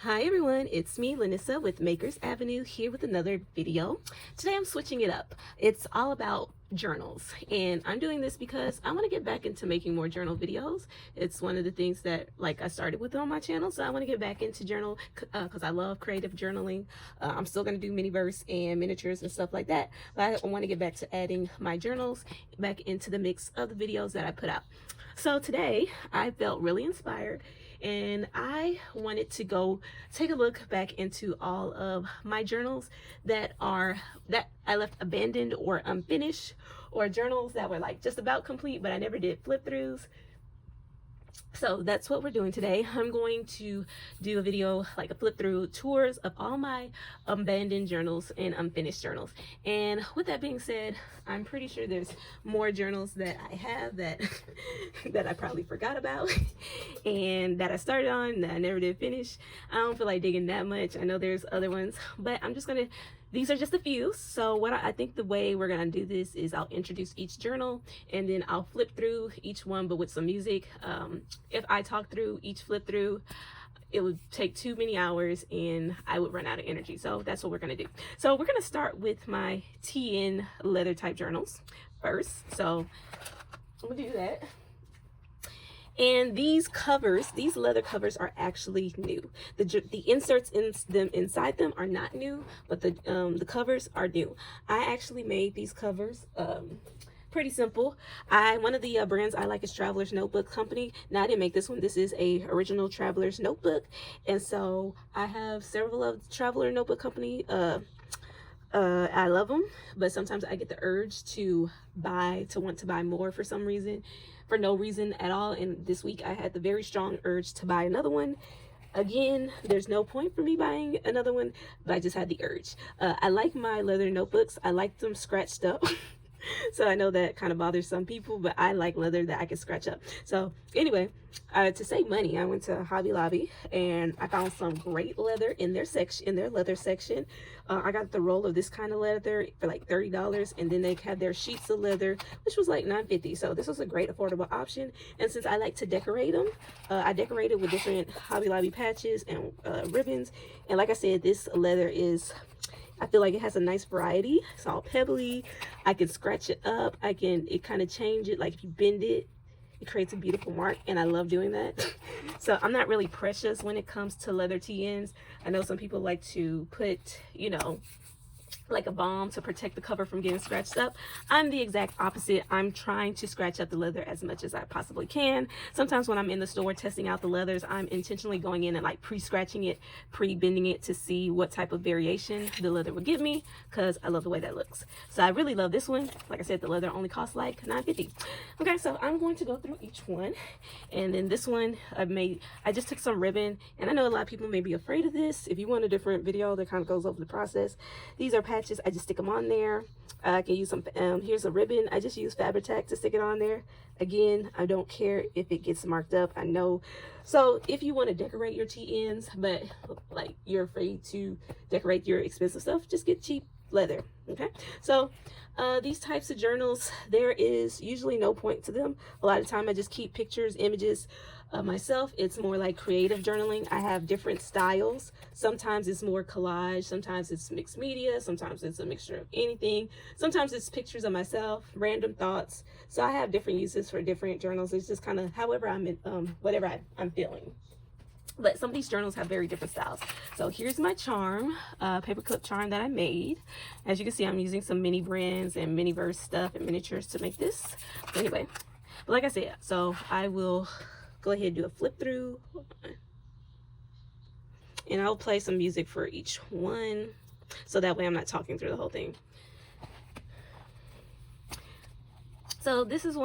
Hi everyone, it's me, Lynissa with Makers Avenue, here with another video. Today I'm switching it up. It's all about journals, and I'm doing this because I want to get back into making more journal videos. It's one of the things that I started with on my channel, so I want to get back into journal because I love creative journaling. I'm still going to do mini verse and miniatures and stuff like that, but I want to get back to adding my journals back into the mix of the videos that I put out. So today I felt really inspired and I wanted to go take a look back into all of my journals that I left abandoned or unfinished, or journals that were just about complete but I never did flip throughs. So that's what we're doing today. I'm going to do a video, like a flip through tours of all my abandoned journals and unfinished journals. And with that being said, I'm pretty sure there's more journals that I have that that I probably forgot about and that I started on that I never did finish. I don't feel like digging that much. I know there's other ones, but I'm just gonna, these are just a few. So what I think the way we're gonna do this is I'll introduce each journal and then I'll flip through each one, but with some music. If I talk through each flip through, it would take too many hours and I would run out of energy. So that's what we're gonna do. So we're gonna start with my TN leather type journals first. So I'm gonna do that. And these covers, these leather covers, are actually new. The inserts inside them are not new, but the covers are new. I actually made these covers. Pretty simple. One of the brands I like is Traveler's Notebook Company. Now I didn't make this one. This is a original Traveler's Notebook, and so I have several of Traveler Notebook Company. I love them, but sometimes I get the urge to want to buy more for some reason, for no reason at all. And this week I had the very strong urge to buy another one. Again, there's no point for me buying another one, but I just had the urge. I like my leather notebooks. I like them scratched up. So I know that kind of bothers some people, but I like leather that I can scratch up. So anyway, to save money, I went to Hobby Lobby and I found some great leather in their section, in their leather section. I got the roll of this kind of leather for like $30, and then they had their sheets of leather, which was like $9.50. So this was a great affordable option. And since I like to decorate them, I decorated with different Hobby Lobby patches and ribbons. And like I said, this leather I feel like it has a nice variety. It's all pebbly. I can scratch it up. It kind of change it. Like if you bend it, it creates a beautiful mark, and I love doing that. So I'm not really precious when it comes to leather TNs. I know some people like to put, like a balm to protect the cover from getting scratched up. I'm the exact opposite. I'm trying to scratch up the leather as much as I possibly can. Sometimes when I'm in the store testing out the leathers, I'm intentionally going in and like pre-scratching it, pre-bending it to see what type of variation the leather would give me, because I love the way that looks. So I really love this one. Like I said, the leather only costs like $9.50. Okay, so I'm going to go through each one. And then this one I just took some ribbon, and I know a lot of people may be afraid of this. If you want a different video that kind of goes over the process, these are patches. I just stick them on there. I can use some, here's a ribbon. I just use Fabri-Tac to stick it on there. Again, I don't care if it gets marked up. I know. So if you want to decorate your TNs, but like you're afraid to decorate your expensive stuff, just get cheap leather. Okay, so these types of journals, there is usually no point to them. A lot of time I just keep pictures, images of myself. It's more like creative journaling. I have different styles. Sometimes it's more collage, sometimes it's mixed media, sometimes it's a mixture of anything, sometimes it's pictures of myself, random thoughts. So I have different uses for different journals. It's just kind of however I'm in, whatever I'm feeling. But some of these journals have very different styles. So here's my charm, paperclip charm that I made. As you can see, I'm using some mini brands and mini verse stuff and miniatures to make this. But anyway, but like I said, so I will go ahead and do a flip through. And I'll play some music for each one, so that way I'm not talking through the whole thing. So this is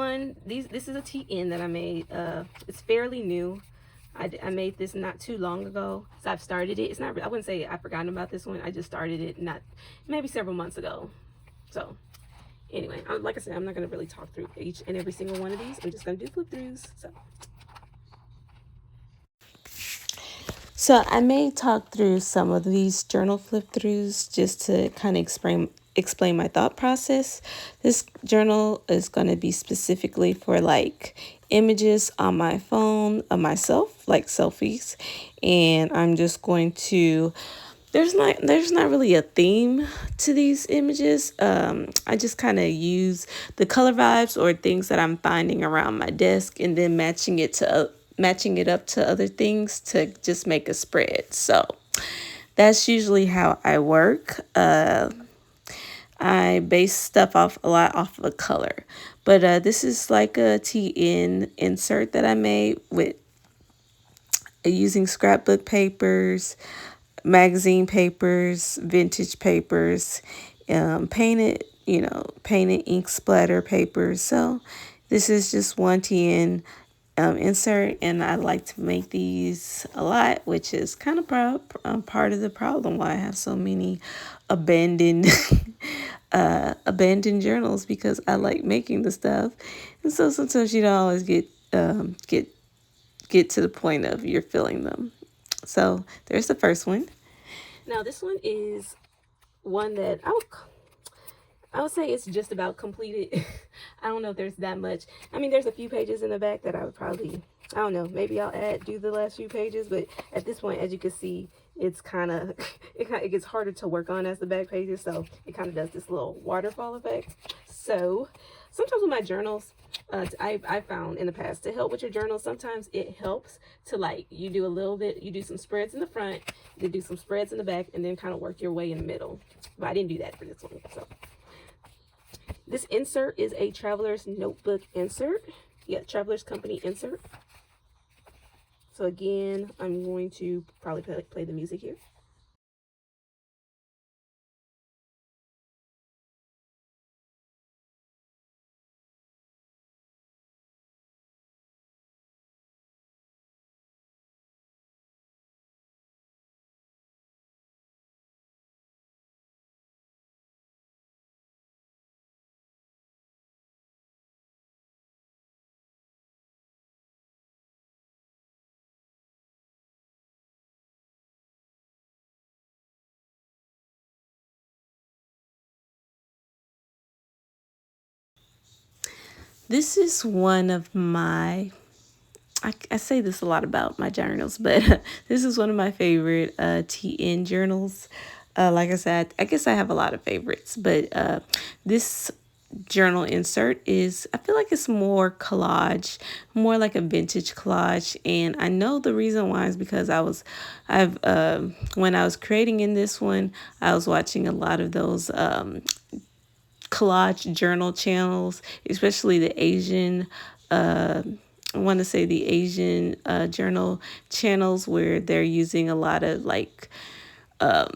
this is a TN that I made. It's fairly new. I made this not too long ago, so I've started it. It's not, I wouldn't say I've forgotten about this one. I just started it maybe several months ago. So anyway, like I said, I'm not going to really talk through each and every single one of these. I'm just going to do flip throughs. So I may talk through some of these journal flip throughs just to kind of explain my thought process. This journal is going to be specifically for like images on my phone phone of myself, like selfies, and I'm just going to there's not really a theme to these images. I just kind of use the color vibes or things that I'm finding around my desk, and then matching it up to other things to just make a spread. So that's usually how I work. I base stuff off a lot off of a color, but this is like a TN insert that I made with using scrapbook papers, magazine papers, vintage papers, painted ink splatter papers. So this is just one TN insert, and I like to make these a lot, which is kind of part of the problem why I have so many abandoned abandoned journals, because I like making the stuff, and so sometimes you don't always get to the point of you're filling them. So there's the first one. Now this one is one that I would say it's just about completed. I don't know if there's that much. I mean, there's a few pages in the back that I would probably, I don't know, maybe I'll do the last few pages, but at this point, as you can see, it's kind of, it gets harder to work on as the back pages, so it kind of does this little waterfall effect. So sometimes with my journals, I found in the past, to help with your journal, sometimes it helps to, like, you do a little bit, you do some spreads in the front, you do some spreads in the back, and then kind of work your way in the middle. But I didn't do that for this one. So this insert is a Traveler's Notebook insert. Yeah, Traveler's Company insert. So again, I'm going to probably play the music here. This is one of my, I say this a lot about my journals, but this is one of my favorite TN journals. Like I said, I guess I have a lot of favorites, but this journal insert is, I feel like it's more collage, more like a vintage collage. And I know the reason why is because when I was creating in this one, I was watching a lot of those collage journal channels, especially the Asian, I want to say the Asian journal channels, where they're using a lot of like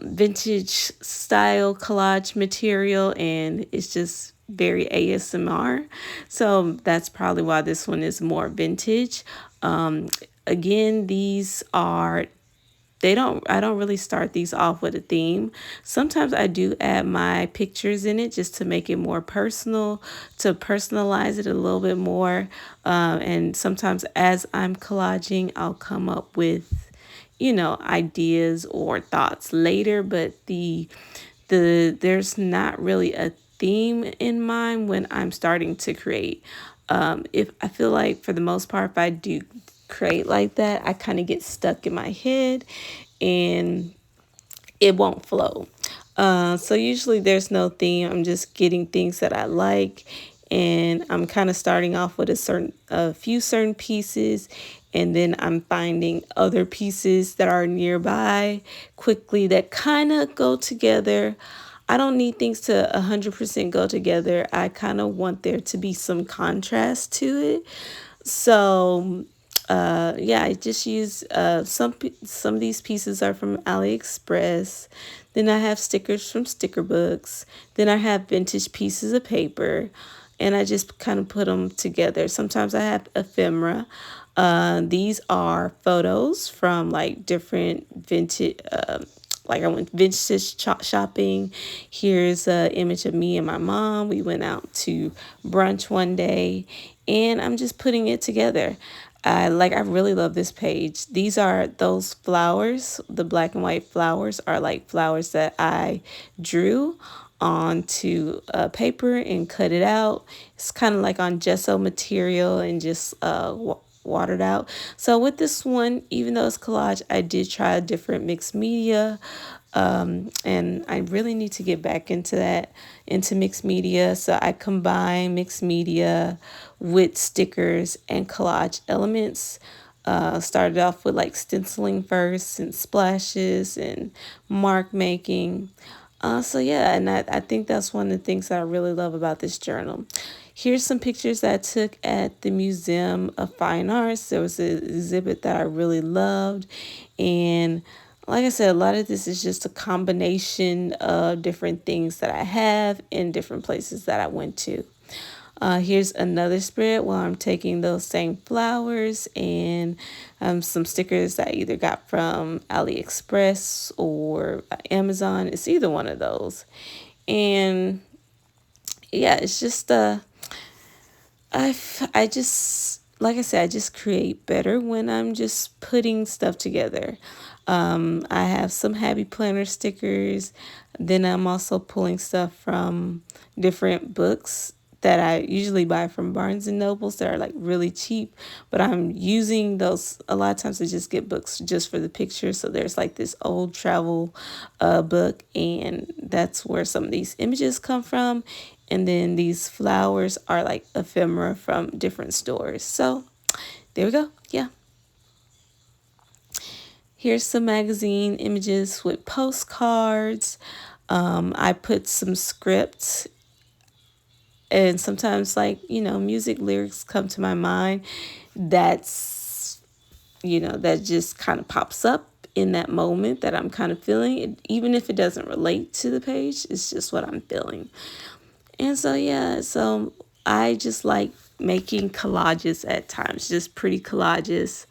vintage style collage material, and it's just very ASMR. So that's probably why this one is more vintage. Again, these are, I don't really start these off with a theme. Sometimes I do add my pictures in it just to make it more personal, to personalize it a little bit more. And sometimes as I'm collaging, I'll come up with, ideas or thoughts later, but there's not really a theme in mind when I'm starting to create. If I feel like, for the most part, if I do create like that, I kind of get stuck in my head and it won't flow. So usually there's no theme. I'm just getting things that I like, and I'm kind of starting off with a few certain pieces, and then I'm finding other pieces that are nearby quickly that kind of go together. I don't need things to 100% go together. I kind of want there to be some contrast to it. So yeah, I just use some of these pieces are from AliExpress. Then I have stickers from sticker books. Then I have vintage pieces of paper, and I just kind of put them together. Sometimes I have ephemera. These are photos from like different vintage. Like, I went vintage shopping. Here's an image of me and my mom. We went out to brunch one day, and I'm just putting it together. I really love this page. These are those flowers. The black and white flowers are like flowers that I drew onto paper and cut it out. It's kind of like on gesso material, and just watered out. So with this one, even though it's collage, I did try a different mixed media. And I really need to get back into that, into mixed media. So I combine mixed media with stickers and collage elements. Started off with like stenciling first and splashes and mark making. So yeah, and I think that's one of the things that I really love about this journal. Here's some pictures that I took at the Museum of Fine Arts. There was an exhibit that I really loved, and like I said, a lot of this is just a combination of different things that I have in different places that I went to. Here's another spread while I'm taking those same flowers and some stickers that I either got from AliExpress or Amazon. It's either one of those. And yeah, it's just I just, like I said, I just create better when I'm just putting stuff together. I have some Happy Planner stickers. Then I'm also pulling stuff from different books that I usually buy from Barnes and Nobles that are like really cheap, but I'm using those a lot of times to just get books just for the pictures. So there's like this old travel book, and that's where some of these images come from. And then these flowers are like ephemera from different stores. So there we go. Yeah. Here's some magazine images with postcards. I put some scripts, and sometimes, like, music lyrics come to my mind. That's, that just kind of pops up in that moment that I'm kind of feeling. Even if it doesn't relate to the page, it's just what I'm feeling. And so, yeah, so I just like making collages at times, just pretty collages.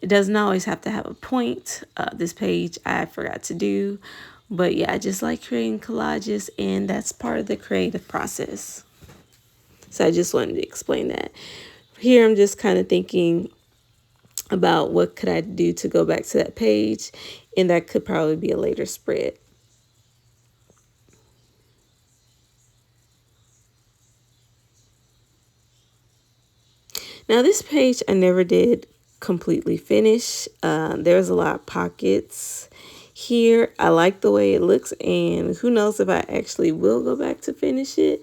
It doesn't always have to have a point. This page I forgot to do. But yeah, I just like creating collages, and that's part of the creative process. So I just wanted to explain that. Here I'm just kind of thinking about what could I do to go back to that page, and that could probably be a later spread. Now this page I never did completely finish. There's a lot of pockets here. I like the way it looks, and who knows if I actually will go back to finish it.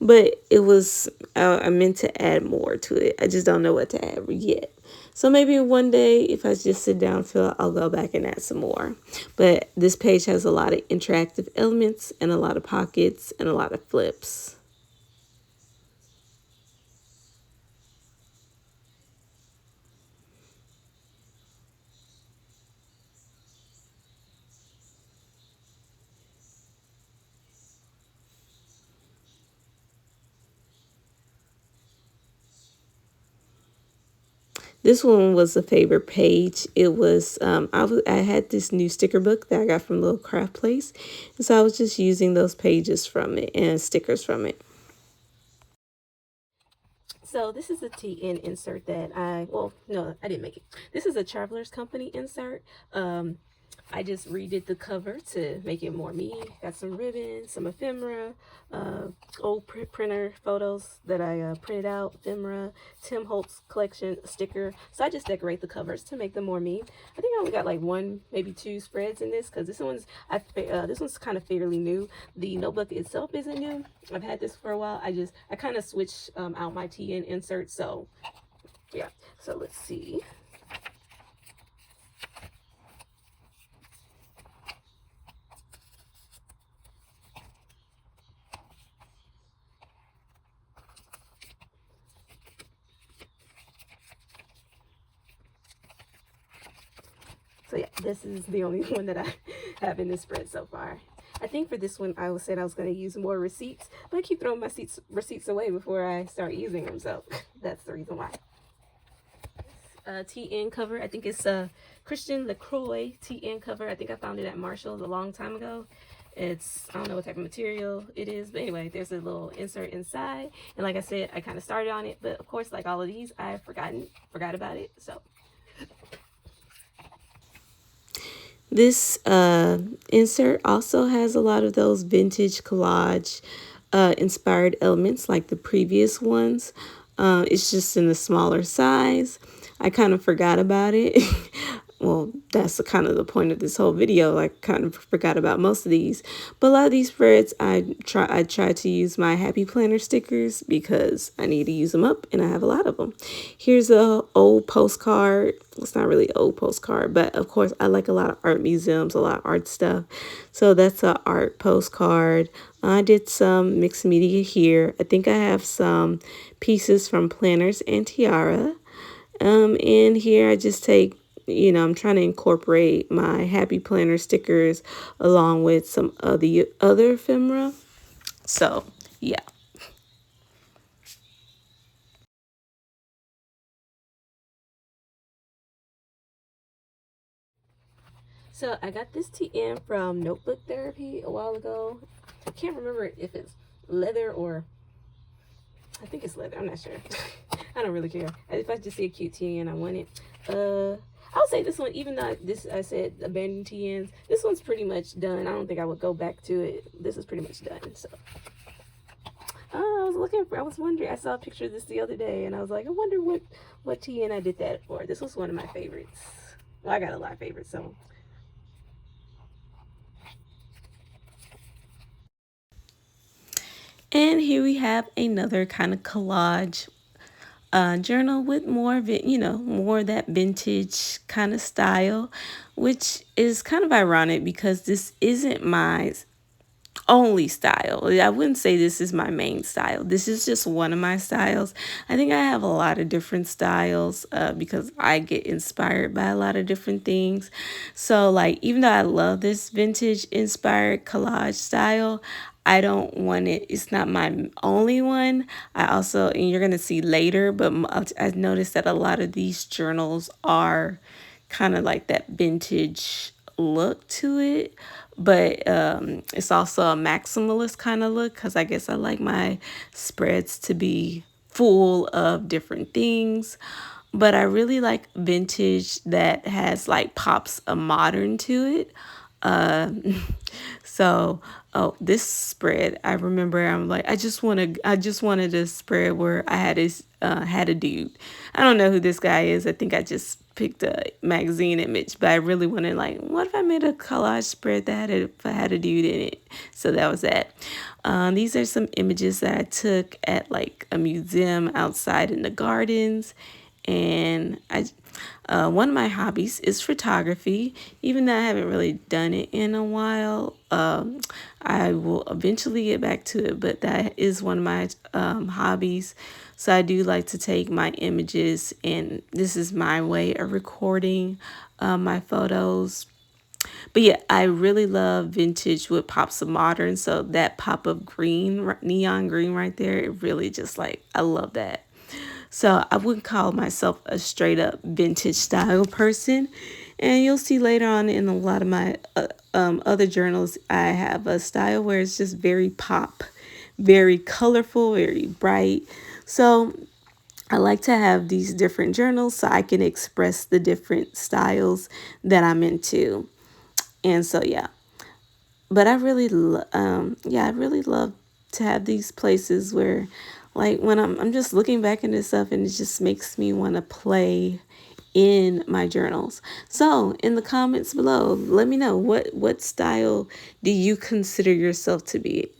But it was, I meant to add more to it. I just don't know what to add yet. So maybe one day, if I just sit down and feel, I'll go back and add some more. But this page has a lot of interactive elements and a lot of pockets and a lot of flips. This one was a favorite page. It was, I had this new sticker book that I got from Little Craft Place. And so I was just using those pages from it and stickers from it. So this is a TN insert that well, no, I didn't make it. This is a Traveler's Company insert. I just redid the cover to make it more me. Got some ribbons, some ephemera, old printer photos that I printed out, ephemera, Tim Holtz collection sticker. So I just decorate the covers to make them more me. I think I only got like one, maybe two spreads in this, because this one's kind of fairly new. The notebook itself isn't new. I've had this for a while. I kind of switched out my TN inserts. So yeah. So let's see. So yeah, this is the only one that I have in this spread so far. I think for this one, I said I was going to use more receipts, but I keep throwing my receipts away before I start using them. So that's the reason why. TN cover, I think it's a Christian LaCroix TN cover. I think I found it at Marshall's a long time ago. It's, I don't know what type of material it is, but anyway, there's a little insert inside. And like I said, I kind of started on it, but of course, like all of these, I forgot about it. So this insert also has a lot of those vintage collage inspired elements like the previous ones. It's just in a smaller size. I kind of forgot about it. Well, that's kind of the point of this whole video. I kind of forgot about most of these, but a lot of these spreads I try to use my happy planner stickers because I need to use them up, and I have a lot of them. Here's a old postcard. It's not really old postcard, but of course I like a lot of art museums, a lot of art stuff. So that's an art postcard. I did some mixed media here. I think I have some pieces from Planners and Tiara. And here I just take, I'm trying to incorporate my happy planner stickers along with some of the other ephemera. So yeah. So I got this TM from Notebook Therapy a while ago. I can't remember if it's leather or I think it's leather. I'm not sure. I don't really care. If I just see a cute TN, I want it. I would say this one, even though this I said abandoned TNs, this one's pretty much done. I don't think I would go back to it. This is pretty much done. So I was wondering. I saw a picture of this the other day, and I was like, I wonder what TN I did that for. This was one of my favorites. Well, I got a lot of favorites, so. And here we have another kind of collage journal with more of it, more that vintage kind of style, which is kind of ironic because this isn't my only style. I wouldn't say this is my main style. This is just one of my styles. I think I have a lot of different styles because I get inspired by a lot of different things. So like, even though I love this vintage inspired collage style, I don't want it. It's not my only one. I also, and you're going to see later, but I noticed that a lot of these journals are kind of like that vintage look to it, but it's also a maximalist kind of look because I guess I like my spreads to be full of different things. But I really like vintage that has like pops of modern to it. uh, so this spread, I remember I'm like, I just wanted a spread where I had a dude. I don't know who this guy is. I think I just picked a magazine image, but I really wanted, like, what if I made a collage spread that had a dude in it? So that was that. These are some images that I took at like a museum outside in the gardens, and one of my hobbies is photography. Even though I haven't really done it in a while, I will eventually get back to it, but that is one of my hobbies. So I do like to take my images, and this is my way of recording my photos. But yeah, I really love vintage with pops of modern. So that pop of green, neon green right there, it really just like, I love that. So I wouldn't call myself a straight up vintage style person. And you'll see later on in a lot of my other journals, I have a style where it's just very pop, very colorful, very bright. So I like to have these different journals so I can express the different styles that I'm into. And so, yeah. But I really love to have these places where, like, when I'm just looking back into stuff and it just makes me want to play in my journals. So in the comments below, let me know what style do you consider yourself to be.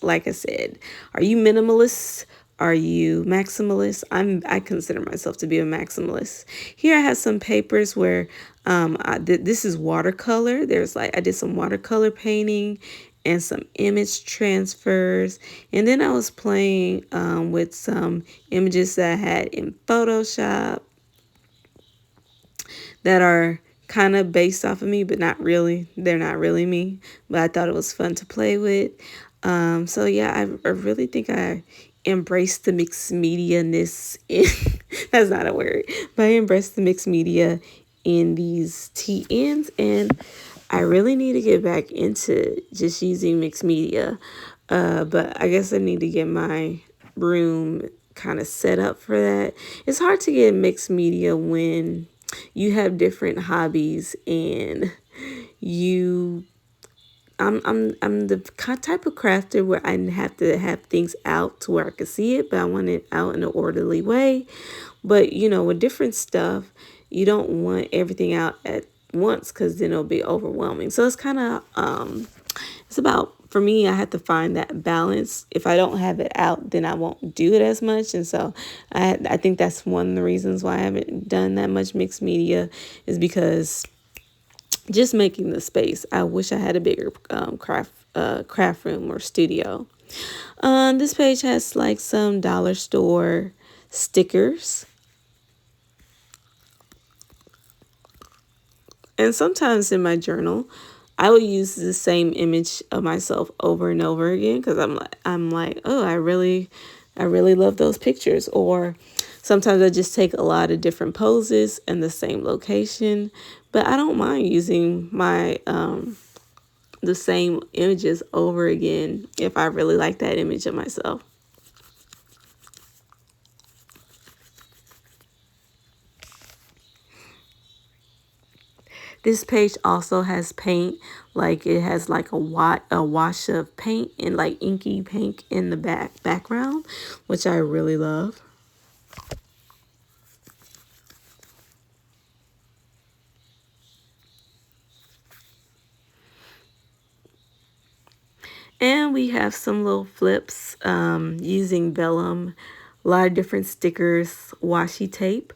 Like I said, are you minimalist? Are you maximalist? I consider myself to be a maximalist. Here I have some papers where this is watercolor. There's like I did some watercolor painting and some image transfers. And then I was playing with some images that I had in Photoshop that are kind of based off of me, but not really. They're not really me, but I thought it was fun to play with. So yeah, I really think I embraced the mixed media-ness in, that's not a word, but I embraced the mixed media in these TNs, and I really need to get back into just using mixed media. But I guess I need to get my room kind of set up for that. It's hard to get mixed media when you have different hobbies and you I'm the type of crafter where I have to have things out to where I can see it, but I want it out in an orderly way. But you know, with different stuff, you don't want everything out at once because then it'll be overwhelming. So it's kind of it's about, for me, I have to find that balance. If I don't have it out, then I won't do it as much. And so I think that's one of the reasons why I haven't done that much mixed media, is because just making the space. I wish I had a bigger craft room or studio. This page has like some dollar store stickers. And sometimes in my journal, I will use the same image of myself over and over again because I'm like, oh, I really love those pictures. Or sometimes I just take a lot of different poses in the same location, but I don't mind using my the same images over again if I really like that image of myself. This page also has paint, like it has like a wash of paint and like inky pink in the background, which I really love. And we have some little flips using vellum, a lot of different stickers, washi tape.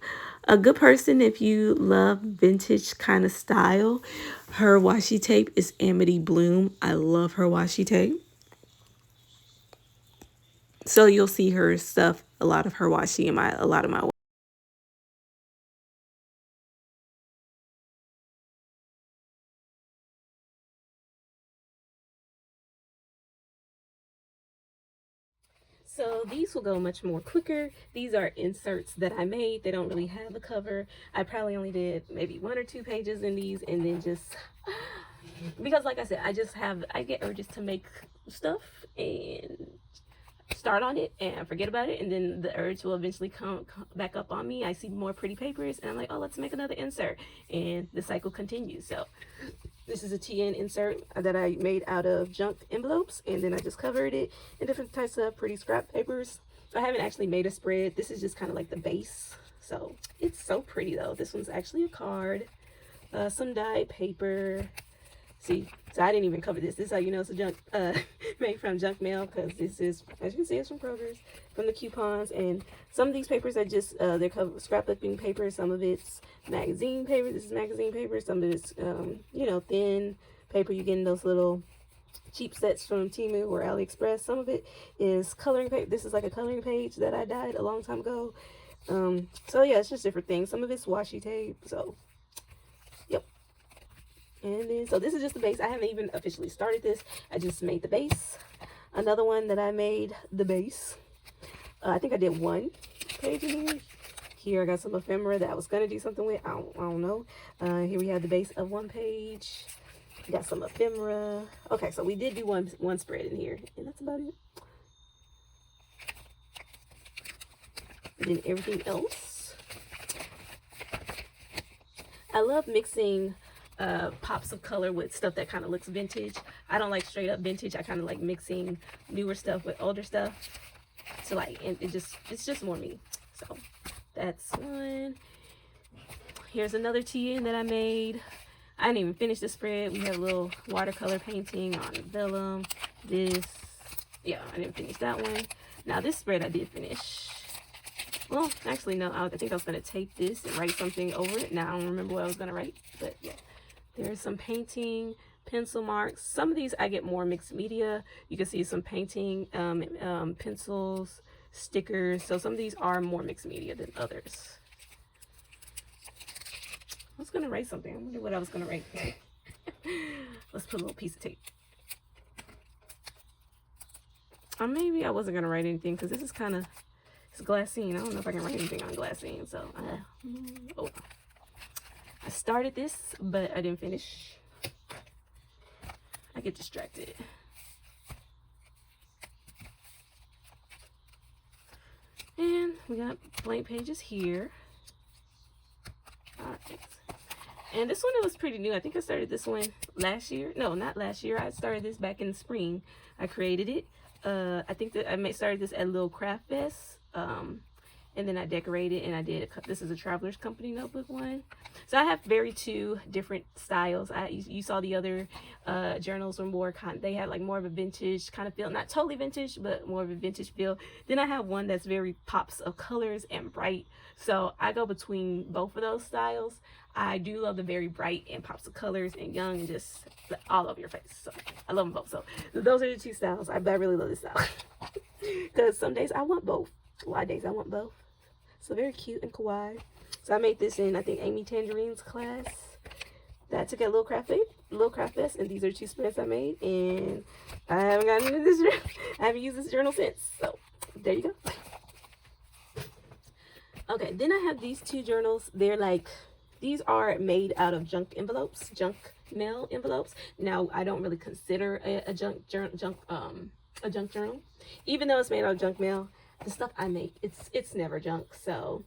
A good person if you love vintage kind of style. Her washi tape is Amity Bloom. I love her washi tape. So you'll see her stuff, a lot of her washi in a lot of my. So these will go much more quicker. These are inserts that I made. They don't really have a cover. I probably only did maybe 1 or 2 pages in these, and then just because like I said, I get urges to make stuff and start on it and forget about it, and then the urge will eventually come back up on me. I see more pretty papers and I'm like, oh, let's make another insert, and the cycle continues. So this is a TN insert that I made out of junk envelopes, and then I just covered it in different types of pretty scrap papers. I haven't actually made a spread. This is just kind of like the base. So it's so pretty though. This one's actually a card, some dyed paper. See, so I didn't even cover this. This is how you know it's a junk, made from junk mail, because this is, as you can see, it's from Kroger's, from the coupons. And some of these papers are just, they're scrapbooking paper. Some of it's magazine paper. This is magazine paper. Some of it's, you know, thin paper you get in those little cheap sets from Temu or AliExpress. Some of it is coloring paper. This is like a coloring page that I dyed a long time ago. So yeah, it's just different things. Some of it's washi tape. So, yep. And then, so this is just the base. I haven't even officially started this. I just made the base. Another one that I made, the base. I think I did 1 page in here. Here I got some ephemera that I was going to do something with. I don't know. Here we have the base of 1 page. Got some ephemera. Okay, so we did do one spread in here. And that's about it. And then everything else. I love mixing pops of color with stuff that kind of looks vintage. I don't like straight up vintage. I kind of like mixing newer stuff with older stuff. So like, and it's just more me. So that's one. Here's another TN that I made. I didn't even finish the spread. We have a little watercolor painting on vellum. This, yeah, I didn't finish that one. Now this spread I did finish. Well, actually no, I think I was gonna tape this and write something over it. Now I don't remember what I was gonna write, but yeah. There's some painting, pencil marks. Some of these I get more mixed media. You can see some painting, pencils, stickers. So some of these are more mixed media than others. I was gonna write something. I wonder what I was gonna write. Let's put a little piece of tape. Or maybe I wasn't gonna write anything because this is kind of, it's glassine. I don't know if I can write anything on glassine. So, oh. I started this, but I didn't finish. I get distracted. And we got blank pages here. Alright. And this one, it was pretty new. I think I started this one last year. No, not last year. I started this back in the spring. I created it. I think that I started this at a little craft fest. And then I decorated and I did, this is a Traveler's Company notebook one. So I have very two different styles. You saw the other journals were more they had like more of a vintage kind of feel, not totally vintage, but more of a vintage feel. Then I have one that's very pops of colors and bright. So I go between both of those styles. I do love the very bright and pops of colors and young and just all over your face. So I love them both. So those are the two styles. I really love this style because some days I want both. A lot of days I want both. So very cute and kawaii. So I made this in, I think, Amy Tangerine's class that I took at Little Craft Fest, and these are two spreads I made, and I haven't gotten into this. I haven't used this journal since. So there you go. Okay, then I have these two journals. They're like, these are made out of junk envelopes, junk mail envelopes. Now I don't really consider a junk journal, even though it's made out of junk mail. The stuff I make, it's never junk, so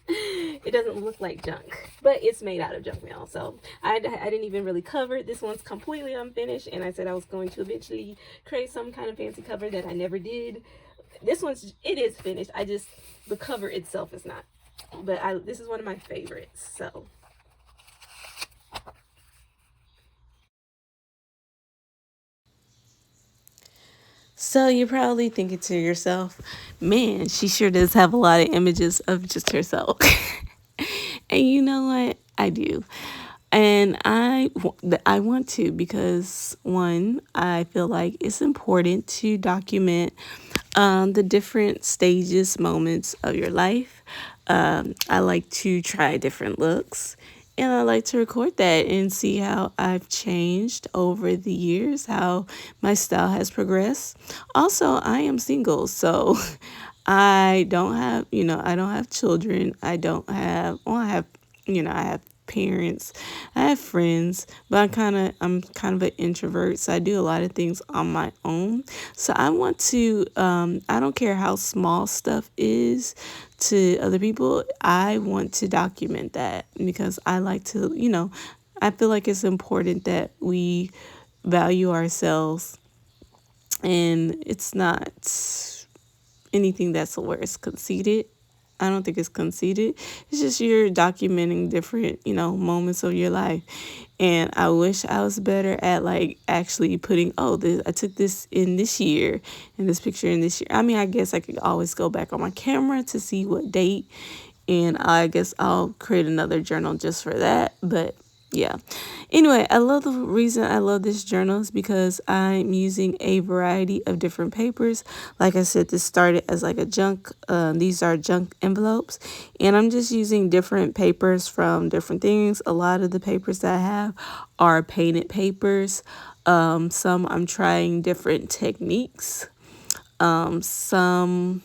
it doesn't look like junk, but it's made out of junk mail. So I didn't even really cover it. This one's completely unfinished, and I said I was going to eventually create some kind of fancy cover that I never did. This it is finished. The cover itself is not, but this is one of my favorites. So you're probably thinking to yourself, man, she sure does have a lot of images of just herself. And you know what? I do. And I want to because, one, I feel like it's important to document the different stages, moments of your life. I like to try different looks. And I like to record that and see how I've changed over the years, how my style has progressed. Also, I am single, so I don't have children. I have, I have parents, I have friends, but I'm kind of an introvert, so I do a lot of things on my own. So I want to, I don't care how small stuff is to other people. I want to document that because I like to, I feel like it's important that we value ourselves, and it's not anything that's where it's conceited. I don't think it's conceited. It's just you're documenting different, moments of your life. And I wish I was better at like actually putting, I took this in this year and this picture in this year. I mean, I guess I could always go back on my camera to see what date, and I guess I'll create another journal just for that. But yeah. Anyway, the reason I love this journal is because I'm using a variety of different papers. Like I said, this started as like these are junk envelopes, and I'm just using different papers from different things. A lot of the papers that I have are painted papers. Some I'm trying different techniques. Most of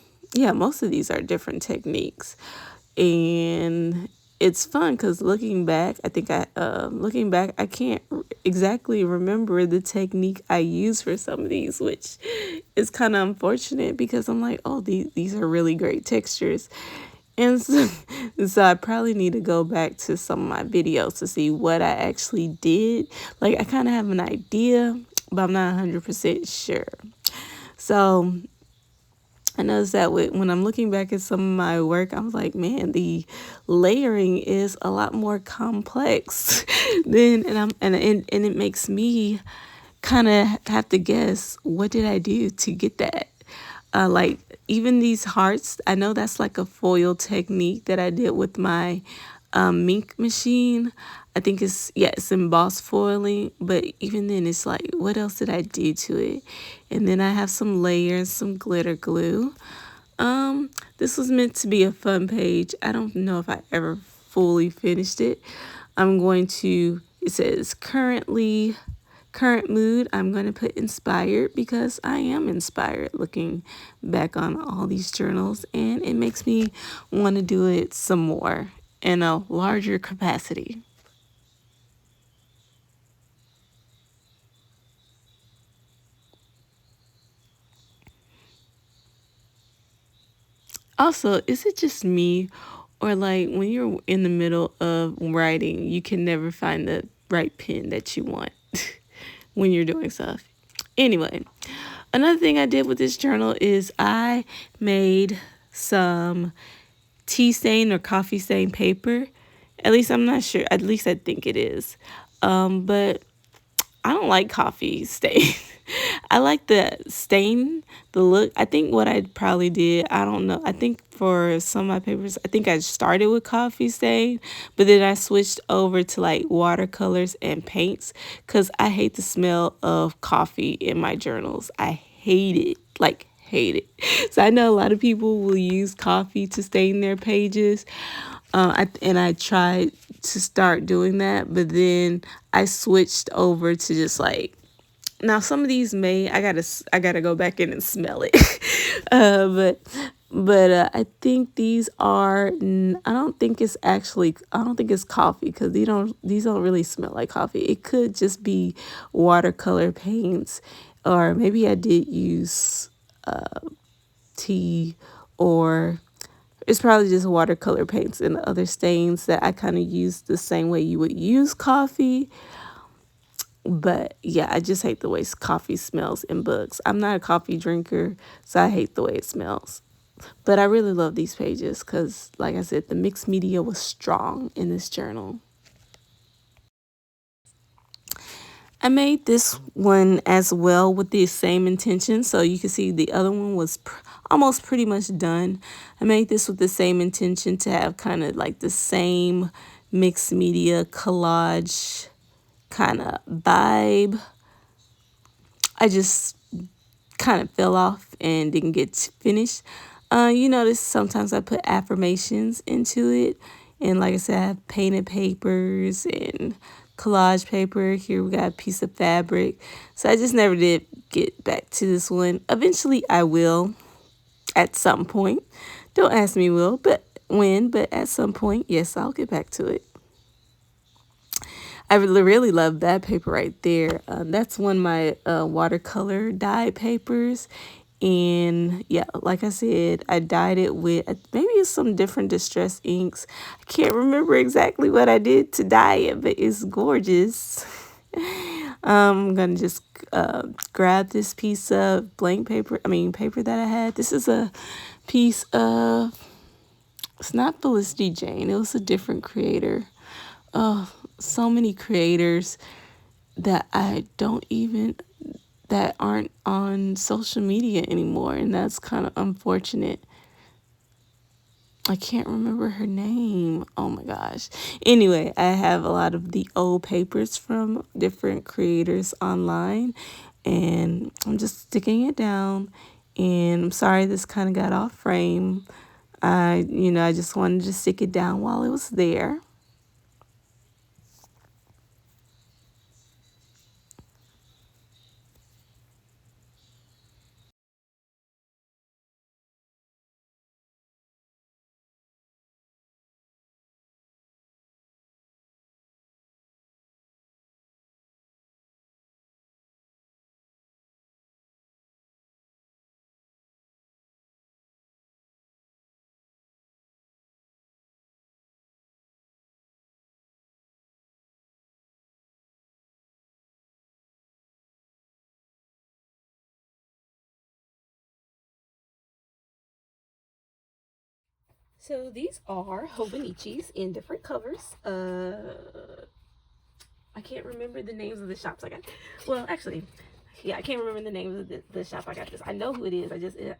these are different techniques, and it's fun because looking back, I can't exactly remember the technique I use for some of these, which is kind of unfortunate because I'm like, oh, these are really great textures. And so I probably need to go back to some of my videos to see what I actually did. Like, I kind of have an idea, but I'm not 100% sure. So I noticed that when I'm looking back at some of my work, I was like, man, the layering is a lot more complex and it makes me kind of have to guess, what did I do to get that? Like even these hearts, I know that's like a foil technique that I did with my mink machine. I think it's embossed foiling, but even then it's like, what else did I do to it? And then I have some layers, some glitter glue. This was meant to be a fun page. I don't know if I ever fully finished it. It says current mood. I'm going to put inspired because I am inspired looking back on all these journals, and it makes me want to do it some more in a larger capacity. Also, is it just me, Or like when you're in the middle of writing, you can never find the right pen that you want when you're doing stuff. Anyway, another thing I did with this journal is I made some tea stain or coffee stain paper. At least I'm not sure. At least I think it is. But I don't like coffee stain. I like the stain, the look. I think what I probably did, I don't know. I think for some of my papers, I think I started with coffee stain, but then I switched over to like watercolors and paints because I hate the smell of coffee in my journals. I hate it. Like, hate it. So I know a lot of people will use coffee to stain their pages. I tried to start doing that, but then I switched over to just like, now some of these may I gotta go back in and smell it, but I think these are I don't think it's coffee because these don't really smell like coffee. It could just be watercolor paints, or maybe I did use tea, or it's probably just watercolor paints and other stains that I kind of use the same way you would use coffee. But yeah, I just hate the way coffee smells in books. I'm not a coffee drinker, so I hate the way it smells. But I really love these pages because, like I said, the mixed media was strong in this journal. I made this one as well with the same intention. So you can see the other one was almost pretty much done. I made this with the same intention to have kind of like the same mixed media collage kind of vibe. I just kind of fell off and didn't get finished. You notice sometimes I put affirmations into it. And like I said, I have painted papers and collage paper. Here we got a piece of fabric. So I just never did get back to this one. Eventually I will at some point. Don't ask me when, but at some point, yes, I'll get back to it. I really love that paper right there. That's one of my watercolor dye papers. And yeah, like I said, I dyed it with maybe it's some different distress inks. I can't remember exactly what I did to dye it, but it's gorgeous. I'm gonna just grab this piece of paper that I had. This is a piece of, it's not Felicity Jane, it was a different creator. Oh, so many creators that I don't even that aren't on social media anymore, and that's kind of unfortunate. I can't remember her name. Oh my gosh. Anyway, I have a lot of the old papers from different creators online, and I'm just sticking it down. And I'm sorry this kind of got off frame. I just wanted to stick it down while it was there. So these are hobonichis in different covers. I can't remember the names of the shops I got. Well, actually, yeah, I can't remember the name of the shop I got this. I know who it is.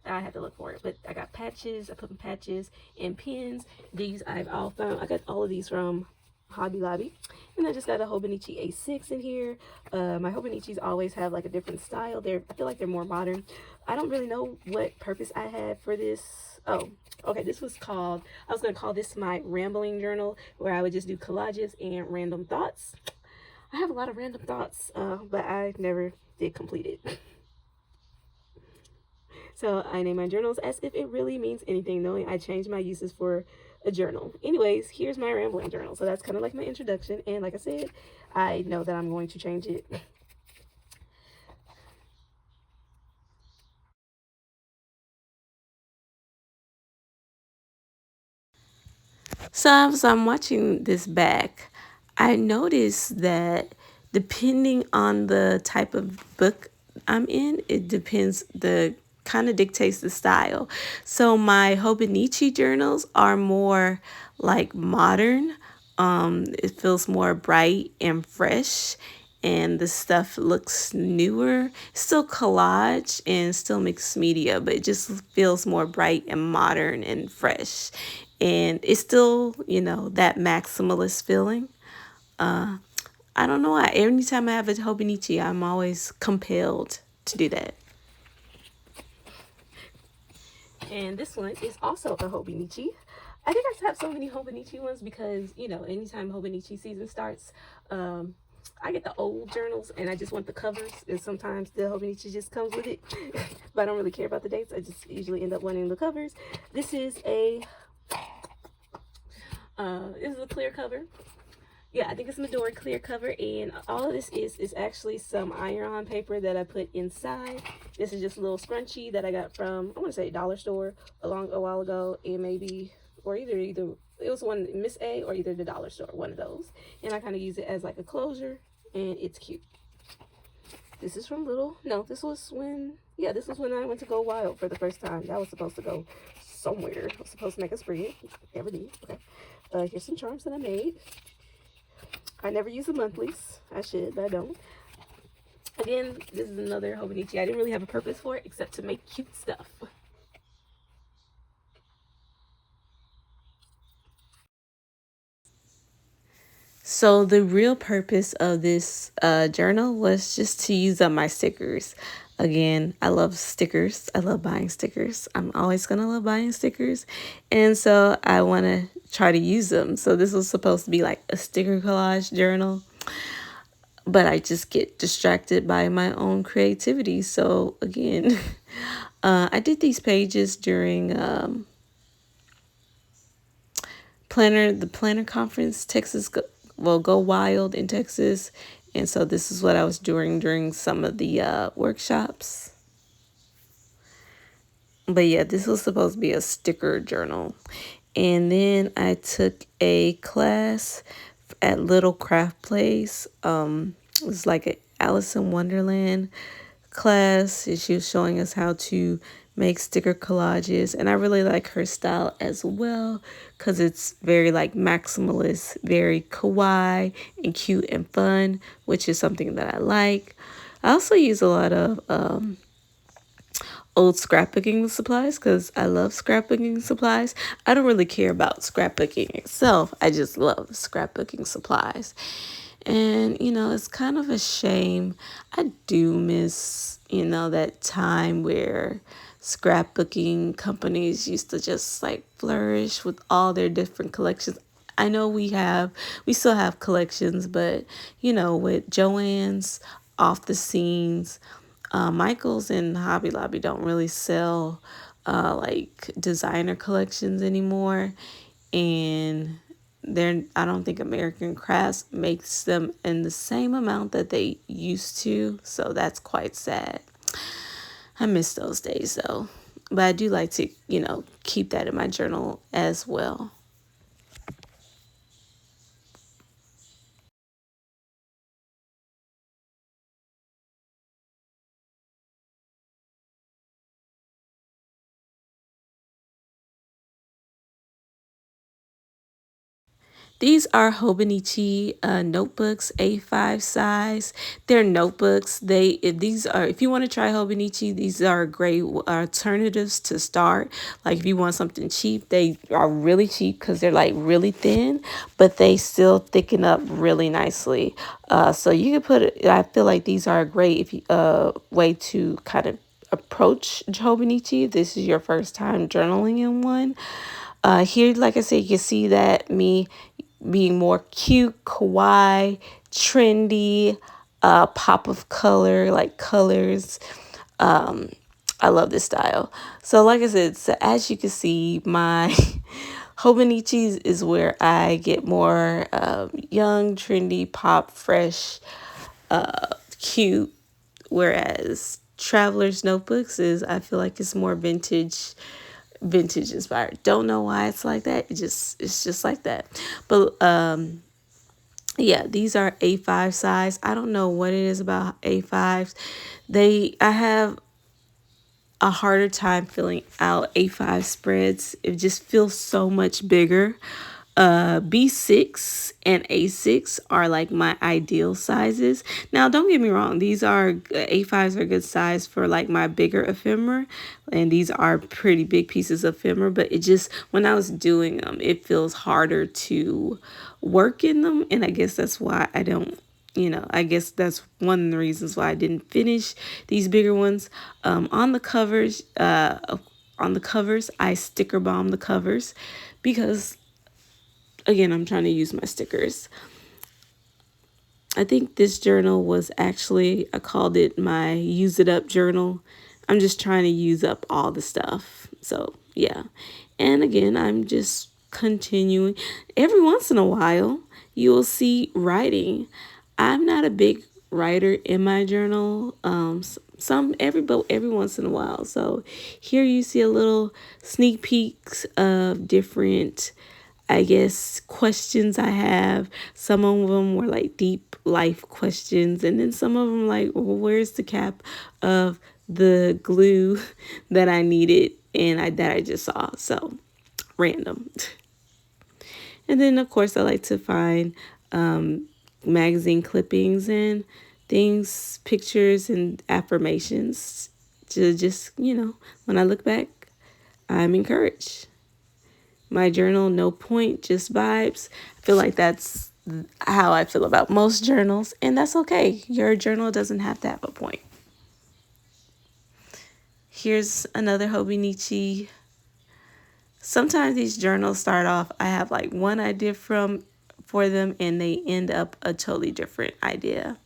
I had to look for it. But I got patches. I put patches and pins. These I've all found. I got all of these from Hobby Lobby. And I just got a Hobonichi A6 in here. My Hobonichis always have like a different style. I feel like they're more modern. I don't really know what purpose I had for this. Oh, okay. I was going to call this my rambling journal, where I would just do collages and random thoughts. I have a lot of random thoughts, but I never did complete it. So I name my journals as if it really means anything, knowing I changed my uses for a journal. Anyways, here's my rambling journal. So that's kind of like my introduction. And like I said, I know that I'm going to change it. So as I'm watching this back, I noticed that depending on the type of book I'm in, it depends the kind of dictates the style. So my hobonichi journals are more like modern. It feels more bright and fresh, and the stuff looks newer. Still collage and still mixed media, but it just feels more bright and modern and fresh. And it's still, that maximalist feeling. I don't know why. Anytime I have a hobonichi, I'm always compelled to do that. And this one is also a hobonichi. I think I have so many hobonichi ones because, anytime hobonichi season starts, I get the old journals and I just want the covers, and sometimes the hobonichi just comes with it. But I don't really care about the dates. I just usually end up wanting the covers. This is a clear cover. Yeah, I think it's Midori clear cover, and all of this is actually some iron-on paper that I put inside. This is just a little scrunchie that I got from, I want to say, dollar store a while ago, and maybe, or either it was one Miss A or either the dollar store, one of those. And I kind of use it as like a closure, and it's cute. This is from Little. No, this was when I went to Go Wild for the first time. That was supposed to go somewhere. I was supposed to make a spread. Never did. Okay. Here's some charms that I made. I never use the monthlies. I should, but I don't. Again, this is another hobonichi. I didn't really have a purpose for it except to make cute stuff. So the real purpose of this journal was just to use up my stickers. Again, I love stickers. I love buying stickers. I'm always going to love buying stickers. And so I want to try to use them. So this was supposed to be like a sticker collage journal, but I just get distracted by my own creativity. So again, I did these pages during the planner conference, Go Wild in Texas. And so this is what I was doing during some of the workshops. But yeah, this was supposed to be a sticker journal. And then I took a class at Little Craft Place. It was like an Alice in Wonderland class. And she was showing us how to make sticker collages, and I really like her style as well because it's very like maximalist, very kawaii and cute and fun, which is something that I like. I also use a lot of old scrapbooking supplies because I love scrapbooking supplies. I don't really care about scrapbooking itself. I just love scrapbooking supplies. And, it's kind of a shame. I do miss, that time where scrapbooking companies used to just like flourish with all their different collections. I know we still have collections, but, with Joann's, Off the Scenes, Michael's and Hobby Lobby don't really sell like designer collections anymore. And I don't think American Crafts makes them in the same amount that they used to. So that's quite sad. I miss those days though. But I do like to, keep that in my journal as well. These are Hobonichi notebooks, A5 size. They're notebooks. If you want to try Hobonichi, these are great alternatives to start. Like if you want something cheap, they are really cheap because they're like really thin, but they still thicken up really nicely. So you can I feel like these are a great way to kind of approach Hobonichi. This is your first time journaling in one. Here, like I said, you can see that me being more cute, kawaii, trendy, pop of color, like colors. I love this style. So like I said, so as you can see, my Hobonichis is where I get more young, trendy, pop, fresh, cute. Whereas Traveler's Notebooks I feel like it's more vintage, vintage inspired. Don't know why it's like that. It's just like that. But yeah, these are A5 size. I don't know what it is about A5s. I have a harder time filling out A5 spreads. It just feels so much bigger. B6 and A6 are like my ideal sizes. Now, don't get me wrong, these are A5s are good size for like my bigger ephemera, and these are pretty big pieces of ephemera, but it just, when I was doing them, it feels harder to work in them, and I guess that's why I don't, I guess that's one of the reasons why I didn't finish these bigger ones. On the covers, I sticker bomb the covers because, again, I'm trying to use my stickers. I think this journal was actually, I called it my use it up journal. I'm just trying to use up all the stuff. So, yeah. And again, I'm just continuing. Every once in a while, you will see writing. I'm not a big writer in my journal. Every once in a while. So here you see a little sneak peeks of different, I guess, questions I have. Some of them were like deep life questions, and then some of them like, well, where's the cap of the glue that I needed and that I just saw? So random. And then of course I like to find magazine clippings and things, pictures and affirmations to just, when I look back, I'm encouraged. My journal, no point, just vibes. I feel like that's how I feel about most journals, and that's okay. Your journal doesn't have to have a point. Here's another hobonichi. Sometimes these journals start off, I have like one idea for them, and they end up a totally different idea.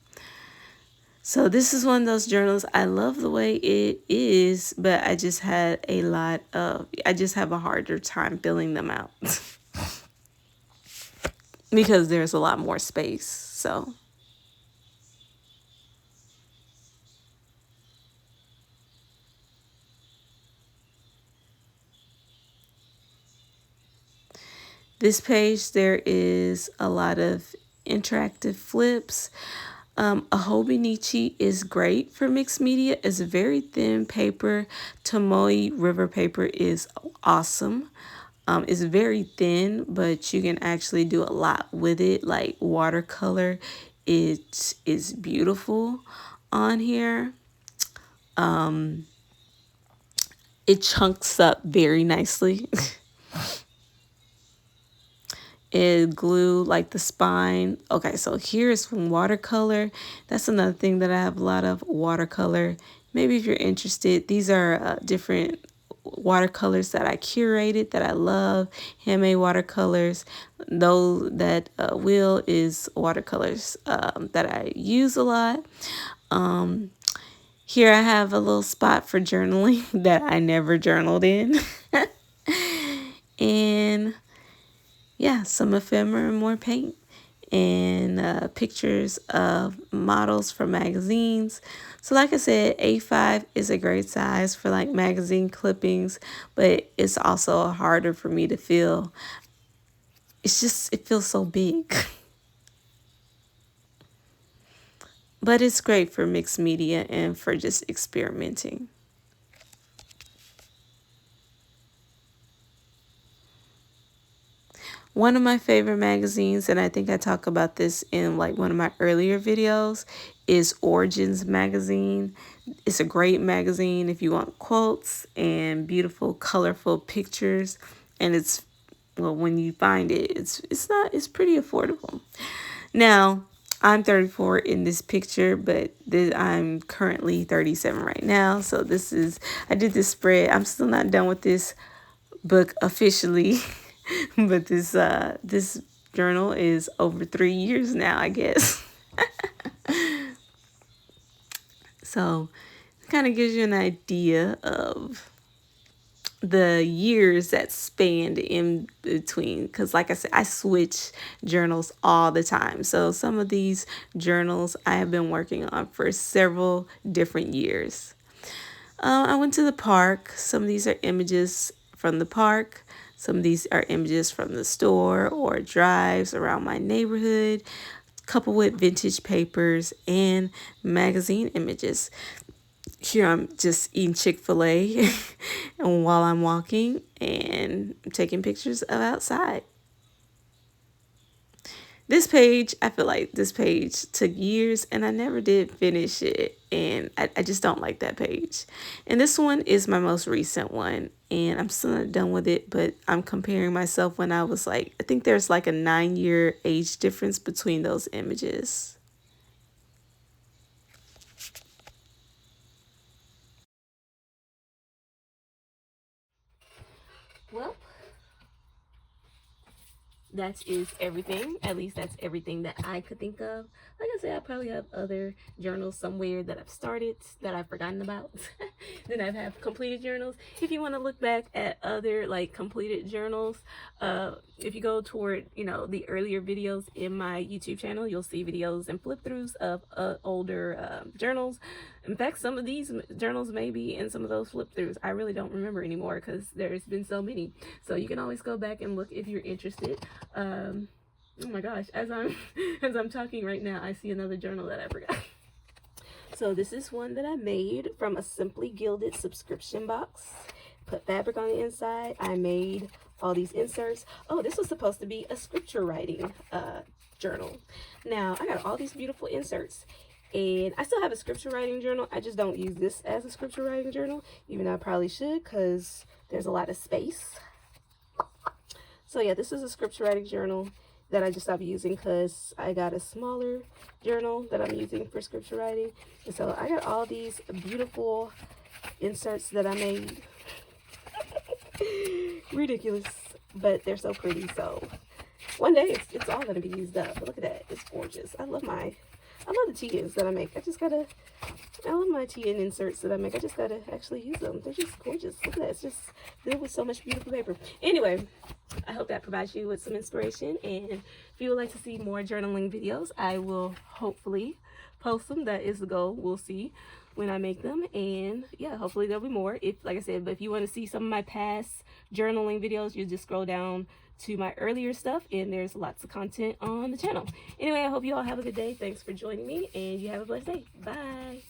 So this is one of those journals. I love the way it is, but I just have a harder time filling them out because there's a lot more space. So this page, there is a lot of interactive flips. A hobonichi is great for mixed media. It's a very thin paper. Tomoe River paper is awesome. It's very thin, but you can actually do a lot with it. Like watercolor, it is beautiful on here. It chunks up very nicely. It glue like the spine. Okay, so here's from watercolor. That's another thing that I have a lot of, watercolor. Maybe if you're interested, these are different watercolors that I curated that I love, handmade watercolors. Though that Will is watercolors that I use a lot. Here I have a little spot for journaling that I never journaled in. And yeah, some ephemera and more paint, and pictures of models from magazines. So like I said, A5 is a great size for like magazine clippings, but it's also harder for me to feel. It feels so big. But it's great for mixed media and for just experimenting. One of my favorite magazines, and I think I talk about this in like one of my earlier videos, is Origins magazine. It's a great magazine if you want quotes and beautiful, colorful pictures. And well, when you find it, it's pretty affordable. Now, I'm 34 in this picture, but I'm currently 37 right now. So I did this spread. I'm still not done with this book officially. But this journal is over 3 years now, I guess. So it kind of gives you an idea of the years that spanned in between, because like I said, I switch journals all the time. So some of these journals I have been working on for several different years. I went to the park. Some of these are images from the park. Some of these are images from the store or drives around my neighborhood, coupled with vintage papers and magazine images. Here I'm just eating Chick-fil-A and while I'm walking and taking pictures of outside. This page, I feel like this page took years and I never did finish it. And I just don't like that page. And this one is my most recent one. And I'm still not done with it, but I'm comparing myself when I was like, I think there's like a 9-year age difference between those images. Well, that is everything. At least that's everything that I could think of. Like I said, I probably have other journals somewhere that I've started that I've forgotten about. Then I have completed journals. If you want to look back at other like completed journals, if you go toward, you know, the earlier videos in my YouTube channel, you'll see videos and flip throughs of older journals. In fact, some of these journals may be in some of those flip throughs. I really don't remember anymore because there's been so many. So you can always go back and look if you're interested. Oh my gosh, as I'm talking right now, I see another journal that I forgot. So this is one that I made from a Simply Gilded subscription box. Put fabric on the inside. I made all these inserts. Oh, this was supposed to be a scripture writing journal. Now I got all these beautiful inserts. And I still have a scripture writing journal. I just don't use this as a scripture writing journal, even though I probably should because there's a lot of space. So yeah, this is a scripture writing journal that I just stopped using because I got a smaller journal that I'm using for scripture writing. And so I got all these beautiful inserts that I made. Ridiculous, but they're so pretty. So one day it's all going to be used up. But look at that. It's gorgeous. I love the TNs that I make. I love my TN inserts that I make. I just gotta actually use them. They're just gorgeous. Look at that. It's just filled with so much beautiful paper. Anyway, I hope that provides you with some inspiration. And if you would like to see more journaling videos, I will hopefully post them. That is the goal. We'll see when I make them. And yeah, hopefully there'll be more. If, like I said, but if you want to see some of my past journaling videos, you just scroll down to my earlier stuff and there's lots of content on the channel. Anyway, I hope you all have a good day. Thanks for joining me and you have a blessed day. Bye.